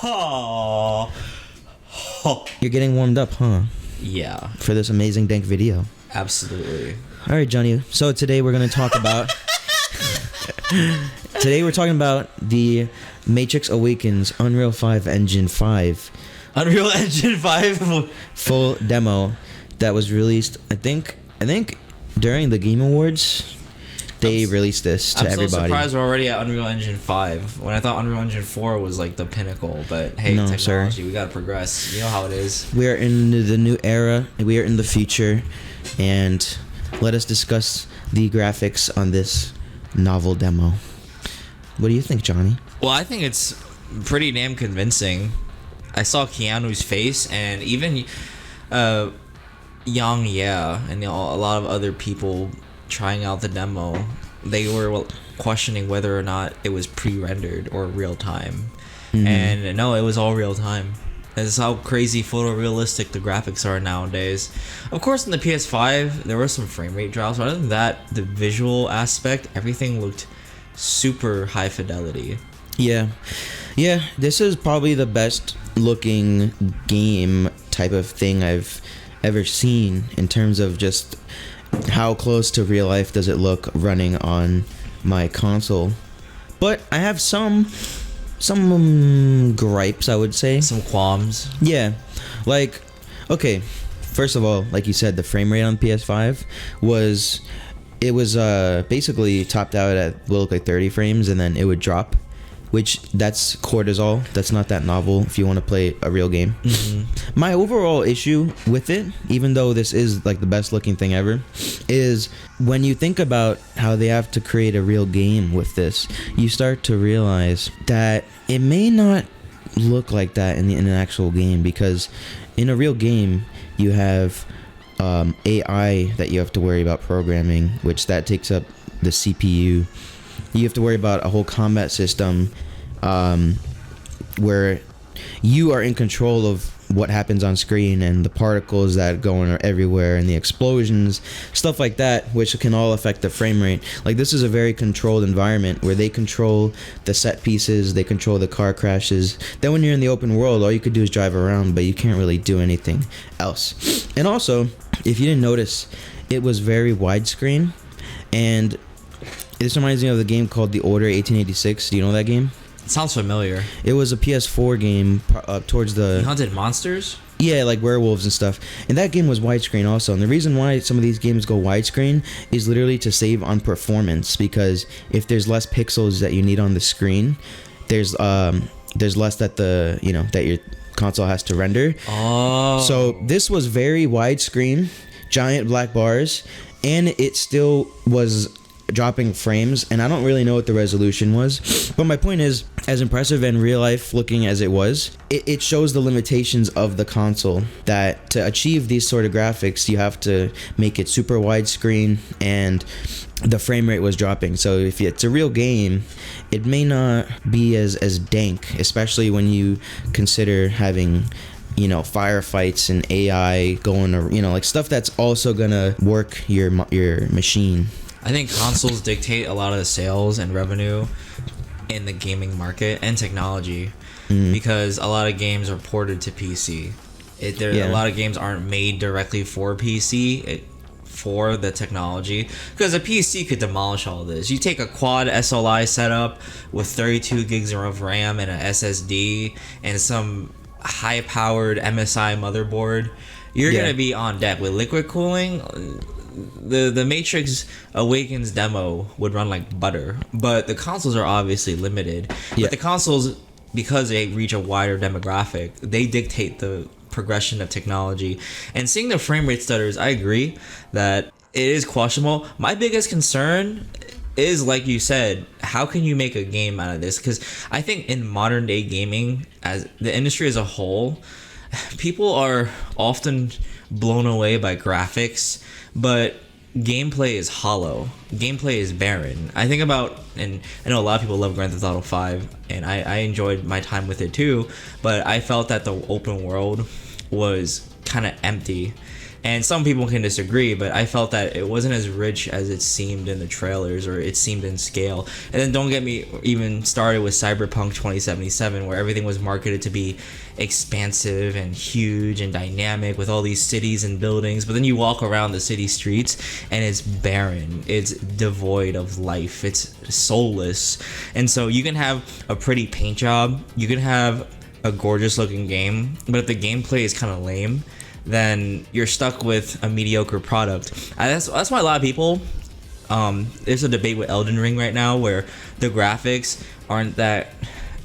Oh. You're getting warmed up, huh? Yeah, For this amazing Dank video. absolutely. All right, Johnny. So today we're going to talk about... Today we're talking about the Matrix Awakens Unreal 5 Engine 5 Unreal Engine 5. full demo that was released, I think during the Game Awards. They released this to everybody. I'm so surprised we're already at Unreal Engine 5 when I thought Unreal Engine 4 was like the pinnacle. But hey, No, technology, sir. we gotta progress. You know how it is. We are in the new era. We are in the future, and let us discuss the graphics on this novel demo. What do you think, Johnny? Well, I think it's pretty damn convincing. I saw Keanu's face, and even Yang Ye and a lot of other people trying out the demo, they were questioning whether or not it was pre-rendered or real time. And no, it was all real time. That's how crazy photorealistic the graphics are nowadays. Of course, in the PS5 there were some frame rate drops, but other than that, the visual aspect, everything looked super high fidelity. Yeah, this is probably the best looking game type of thing I've ever seen in terms of just how close to real life does it look running on my console. But I have some gripes, I would say. Some qualms. Yeah, like, okay, first of all, like you said, the frame rate on PS5 was basically topped out at what looked like 30 frames, and then it would drop, which that's cortisol. That's not that novel if you want to play a real game. My overall issue with it, even though this is like the best looking thing ever, is when you think about how they have to create a real game with this, you start to realize that it may not look like that in an actual game, because in a real game you have AI that you have to worry about programming, which that takes up the CPU. You have to worry about a whole combat system where you are in control of what happens on screen and the particles that go in everywhere and the explosions, stuff like that, which can all affect the frame rate. Like, this is a very controlled environment where they control the set pieces, they control the car crashes. Then when you're in the open world, all you could do is drive around, but you can't really do anything else. And also, if you didn't notice, it was very widescreen, and this reminds me of the game called The Order 1886. Do you know that game? It sounds familiar. It was a PS4 game towards the... You hunted monsters? Yeah, like werewolves and stuff. And that game was widescreen also. And the reason why some of these games go widescreen is literally to save on performance, because if there's less pixels that you need on the screen, there's less that that your console has to render. Oh. So this was very widescreen, giant black bars, and it still was dropping frames, and I don't really know what the resolution was, but my point is, as impressive and real life looking as it was, it shows the limitations of the console, that to achieve these sort of graphics you have to make it super widescreen, and the frame rate was dropping. So if it's a real game, it may not be as dank, especially when you consider having firefights and AI going, like stuff that's also gonna work your machine. I think consoles dictate a lot of the sales and revenue in the gaming market and technology, because a lot of games are ported to PC. A lot of games aren't made directly for PC, for the technology, because a PC could demolish all this. You take a quad SLI setup with 32 gigs of RAM and an SSD and some high-powered MSI motherboard, you're gonna be on deck. With liquid cooling, the Matrix Awakens demo would run like butter, but the consoles are obviously limited. But the consoles, because they reach a wider demographic, they dictate the progression of technology. And seeing the frame rate stutters, I agree that it is questionable. My biggest concern is, like you said, how can you make a game out of this? Because I think in modern day gaming, as the industry as a whole, people are often blown away by graphics, but gameplay is hollow. Gameplay is barren. I think about, and I know a lot of people love Grand Theft Auto 5, and I enjoyed my time with it too, but I felt that the open world was kind of empty. And some people can disagree, but I felt that it wasn't as rich as it seemed in the trailers, or it seemed in scale. And then don't get me even started with Cyberpunk 2077, where everything was marketed to be expansive and huge and dynamic with all these cities and buildings. But then you walk around the city streets and it's barren. It's devoid of life. It's soulless. And so you can have a pretty paint job. You can have a gorgeous looking game, but if the gameplay is kind of lame, then you're stuck with a mediocre product. That's why a lot of people, there's a debate with Elden Ring right now where the graphics aren't that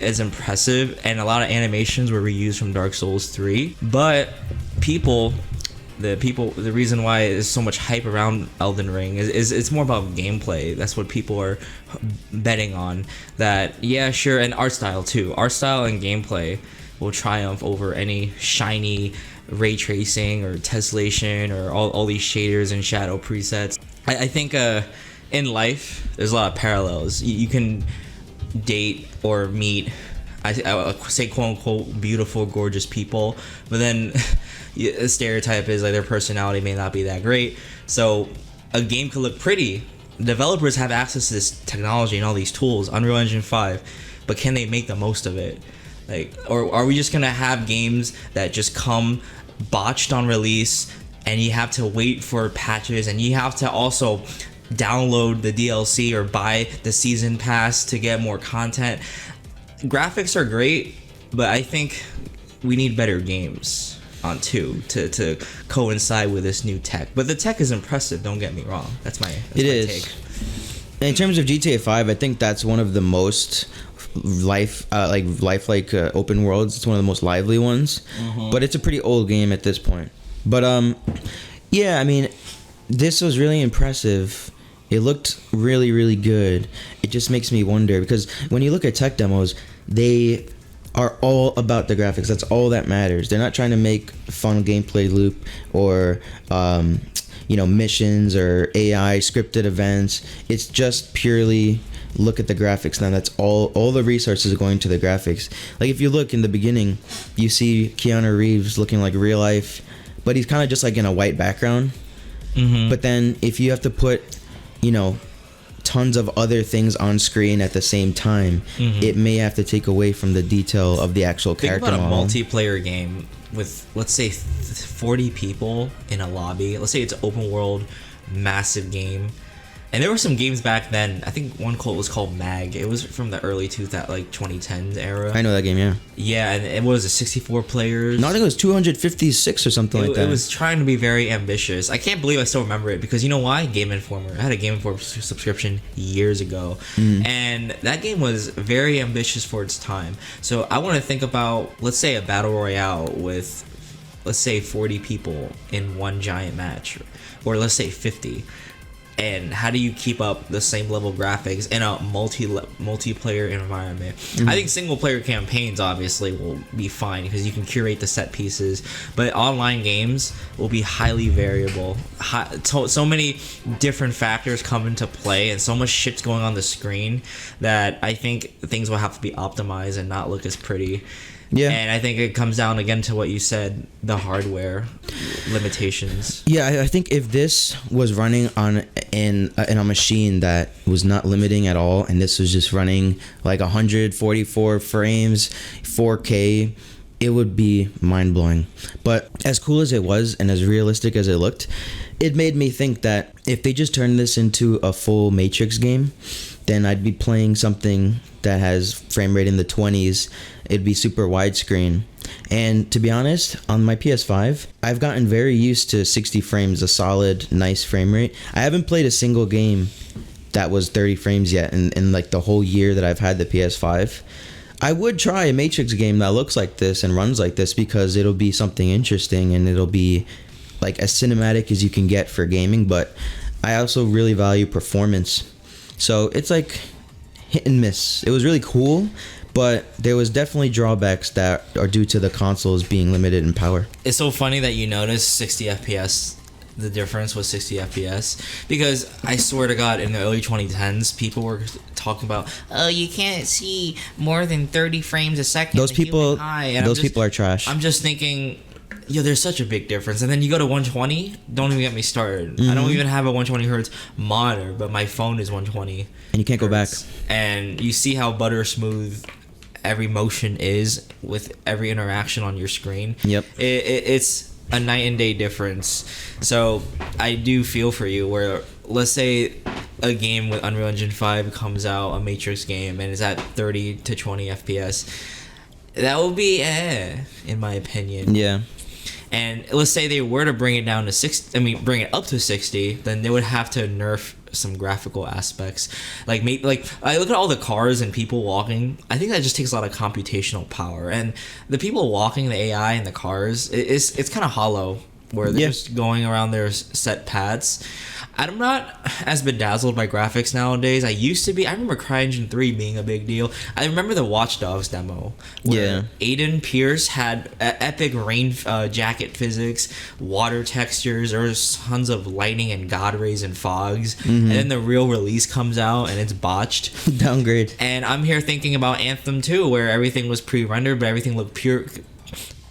as impressive, and a lot of animations were reused from Dark Souls 3. But the reason why there's so much hype around Elden Ring is it's more about gameplay. That's what people are betting on. That, yeah, sure, and art style too. Art style and gameplay will triumph over any shiny ray tracing or tessellation or all these shaders and shadow presets. I think in life there's a lot of parallels. You can date or meet, I say quote unquote beautiful, gorgeous people, but then a stereotype is like their personality may not be that great. So a game could look pretty. Developers have access to this technology and all these tools, Unreal Engine 5, but can they make the most of it? Like, or are we just gonna have games that just come botched on release, and you have to wait for patches, and you have to also download the DLC or buy the season pass to get more content? Graphics are great, but I think we need better games on too to coincide with this new tech. But the tech is impressive, don't get me wrong. That's my take. In terms of GTA 5, I think that's one of the most lifelike open worlds. It's one of the most lively ones, but it's a pretty old game at this point. But yeah, I mean, this was really impressive. It looked really, really good. It just makes me wonder, because when you look at tech demos, they are all about the graphics. That's all that matters. They're not trying to make fun gameplay loop or missions or AI scripted events. It's just purely look at the graphics. Now that's all the resources are going to the graphics. Like if you look in the beginning, you see Keanu Reeves looking like real life, but he's kind of just like in a white background. But then if you have to put tons of other things on screen at the same time, it may have to take away from the detail of the actual character model. Think about a multiplayer game with, let's say, 40 people in a lobby. Let's say it's an open world, massive game. And there were some games back then. I think one was called Mag. It was from the early 2010s era. I know that game, yeah. Yeah, and it was 64 players. No, I think it was 256 or something like that. It was trying to be very ambitious. I can't believe I still remember it, because you know why? Game Informer. I had a Game Informer subscription years ago. And that game was very ambitious for its time. So I want to think about, let's say, a battle royale with, let's say, 40 people in one giant match. Or let's say 50. And how do you keep up the same level of graphics in a multiplayer environment? I think single player campaigns obviously will be fine because you can curate the set pieces, but online games will be highly variable. So many different factors come into play, and so much shit's going on the screen that I think things will have to be optimized and not look as pretty. Yeah. And I think it comes down again to what you said, the hardware limitations. Yeah, I think if this was running in a machine that was not limiting at all, and this was just running like 144 frames, 4K, it would be mind-blowing. But as cool as it was and as realistic as it looked, it made me think that if they just turned this into a full Matrix game, then I'd be playing something that has frame rate in the 20s. It'd be super widescreen. And to be honest, on my PS5, I've gotten very used to 60 frames, a solid, nice frame rate. I haven't played a single game that was 30 frames yet in like the whole year that I've had the PS5. I would try a Matrix game that looks like this and runs like this, because it'll be something interesting and it'll be like as cinematic as you can get for gaming. But I also really value performance. So it's like hit and miss. It was really cool, but there was definitely drawbacks that are due to the consoles being limited in power. It's so funny that you noticed 60 FPS. The difference was 60 FPS, because I swear to God, in the early 2010s, people were talking about, oh, you can't see more than 30 frames a second. Those people are trash. I'm just thinking, Yo, there's such a big difference. And then you go to 120, don't even get me started. I don't even have a 120 hertz monitor, but my phone is 120. And you can't go back. And you see how butter smooth every motion is with every interaction on your screen. Yep. It's a night and day difference. So I do feel for you where, let's say a game with Unreal Engine 5 comes out, a Matrix game, and is at 30 to 20 FPS. That would be in my opinion. Yeah. And let's say they were to bring it down to 60, bring it up to 60, then they would have to nerf some graphical aspects. Like I look at all the cars and people walking. I think that just takes a lot of computational power. And the people walking, the AI and the cars, it's kind of hollow, where they're just going around their set paths. I'm not as bedazzled by graphics nowadays. I used to be. I remember CryEngine 3 being a big deal. I remember the Watch Dogs demo where Aiden Pierce had epic rain jacket physics, water textures. There was tons of lightning and god rays and fogs. And then the real release comes out and it's botched. Downgrade. And I'm here thinking about Anthem 2, where everything was pre-rendered, but everything looked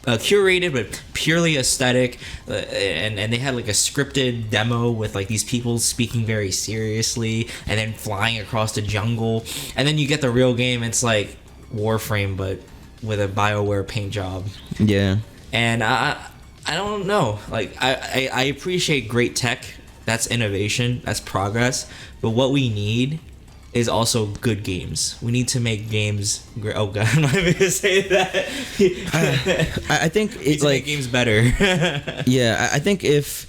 curated but purely aesthetic, and they had like a scripted demo with like these people speaking very seriously and then flying across the jungle, and then you get the real game. It's like Warframe but with a BioWare paint job. And I don't know, like I appreciate great tech, that's innovation, that's progress, but what we need is also good games. We need to make games great. Oh god, I'm not even gonna say that. I think it's like make games better. Yeah, I think if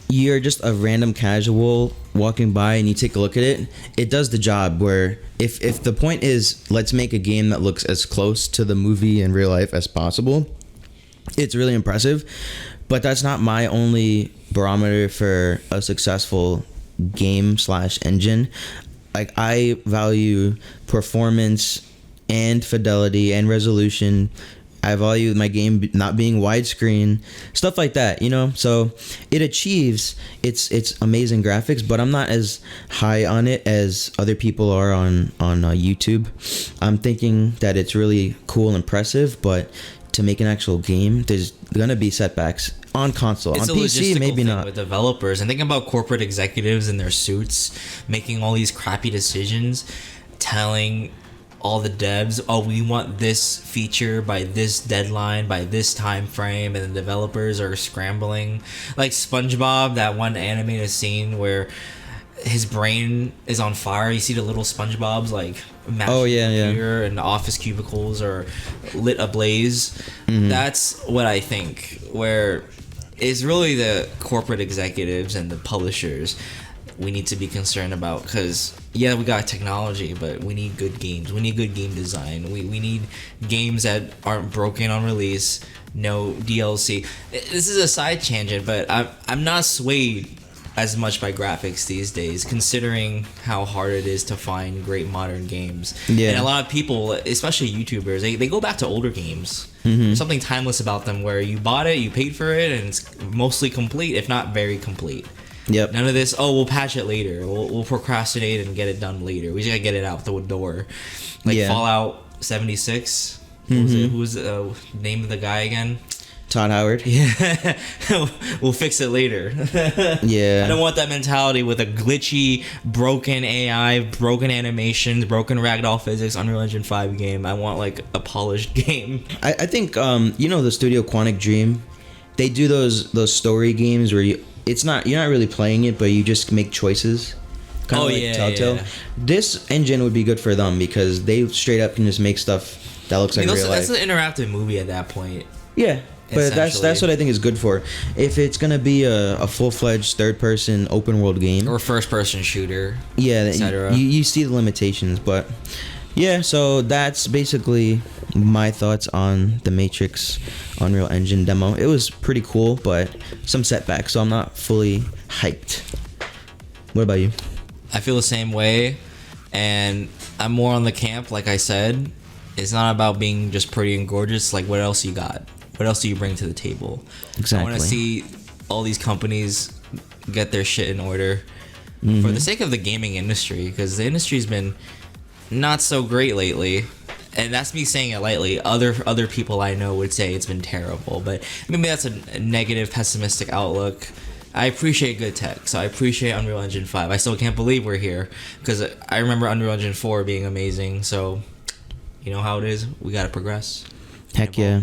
you're just a random casual walking by and you take a look at it, it does the job. Where if the point is let's make a game that looks as close to the movie in real life as possible, it's really impressive. But that's not my only barometer for a successful game / engine. Like, I value performance and fidelity and resolution. I value my game not being widescreen, stuff like that, you know? So it achieves its amazing graphics, but I'm not as high on it as other people are on YouTube. I'm thinking that it's really cool and impressive, but to make an actual game, there's gonna be setbacks on console. It's on PC, maybe not. With developers, and think about corporate executives in their suits making all these crappy decisions, telling all the devs, "Oh, we want this feature by this deadline, by this time frame," and the developers are scrambling. Like SpongeBob, that one animated scene where his brain is on fire. You see the little SpongeBob's like computer and the office cubicles are lit ablaze. That's what I think, where it's really the corporate executives and the publishers we need to be concerned about, because we got technology, but we need good games. We need good game design. We need games that aren't broken on release, no DLC. This is a side tangent, but I'm not swayed as much by graphics these days, considering how hard it is to find great modern games. And a lot of people, especially YouTubers, they go back to older games. There's something timeless about them, where you bought it, you paid for it, and it's mostly complete, if not very complete. None of this, we'll patch it later, we'll procrastinate and get it done later. We just gotta get it out the door. Like Fallout 76. Who was the name of the guy again? Todd Howard. Yeah. We'll fix it later. I don't want that mentality with a glitchy, broken AI, broken animations, broken ragdoll physics Unreal Engine 5 game. I want like a polished game. I think the studio Quantic Dream, they do those story games where you're not really playing it, but you just make choices. Kind of like Telltale. Yeah. This engine would be good for them because they straight up can just make stuff that looks like real life. That's an interactive movie at that point. Yeah. But that's what I think is good for. If it's gonna be a full-fledged third-person open-world game or first-person shooter, etc., you see the limitations. But so that's basically my thoughts on the Matrix Unreal Engine demo. It was pretty cool, but some setbacks, so I'm not fully hyped. What about you? I feel the same way, and I'm more on the camp. Like I said, it's not about being just pretty and gorgeous. Like, what else you got? What else do you bring to the table? Exactly. I want to see all these companies get their shit in order for the sake of the gaming industry, because the industry's been not so great lately. and that's me saying it lightly. Other people I know would say it's been terrible, but maybe that's a negative, pessimistic outlook. I appreciate good tech, so I appreciate Unreal Engine 5. I still can't believe we're here, because I remember Unreal Engine 4 being amazing, so you know how it is. We gotta progress. Heck yeah.